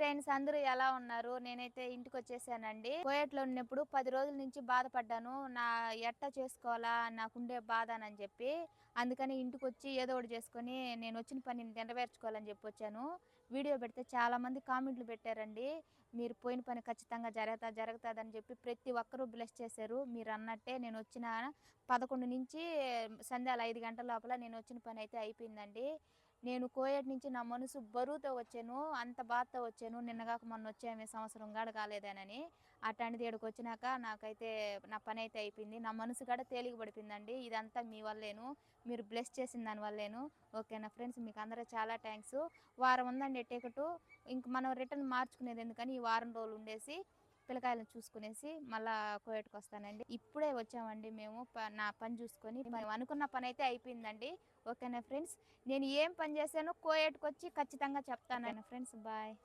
Friends, అందరూ ఎలా ఉన్నారు? నేనైతే ఇంటికొచ్చేసానండి. కువైట్‌లో ఉన్నప్పుడు 10 రోజుల నుంచి బాధపడ్డాను. ఎట్టా చేసుకోవాలా? నాకుండే బాధ అని చెప్పి. అందుకని ఇంటికొచ్చి ఏదో ఒకటి చేసుకొని నేనొచ్చిన పనిని నెరవేర్చుకోవాలని చెప్పొచ్చాను. వీడియో పెడితే చాలామంది కామెంట్లు పెట్టారండి. మీరు పోయిన పని ఖచ్చితంగా జరగతాదని చెప్పి ప్రతి ఒక్కరూ బ్లెస్ చేశారు. మీరన్నట్టే నేనొచ్చిన 11 నుంచి సంధ్యాల 5 గంటల లోపల నేనొచ్చిన పనైతే అయిపోయిందండి. నేను కోయట్ నుంచి నా మనసు బరువుతో వచ్చాను. అంత బాధతో వచ్చాను. నిన్నగాక మొన్నొచ్చామే సంవత్సరం గూడా కాలేదేనని. అట్లాంటిది ఈడకొచ్చినాక నాకైతే నా పనైతే అయిపోయింది. నా మనసు కూడా తేలిక పడిపోయిందండి. ఇదంతా మీ వల్లేను. మీరు బ్లెస్ చేసిన దాని వల్లేను. ఓకేనా ఫ్రెండ్స్, మీకు అందరూ చాలా థ్యాంక్స్. వారం ఉందండి టికెటు. ఇంక మనం రిటర్న్ మార్చుకునేది ఎందుకని ఈ వారం రోజులు ఉండేసి పిల్లకాయలను చూసుకునేసి మళ్ళా కోయట్కి వస్తానండి. ఇప్పుడే వచ్చామండి మేము. నా పని చూసుకొని మేము అనుకున్న పని అయితే అయిపోయిందండి. ఓకేనా ఫ్రెండ్స్, నేను ఏం పని చేశానో కోయట్కి వచ్చి ఖచ్చితంగా చెప్తాను ఫ్రెండ్స్. బాయ్.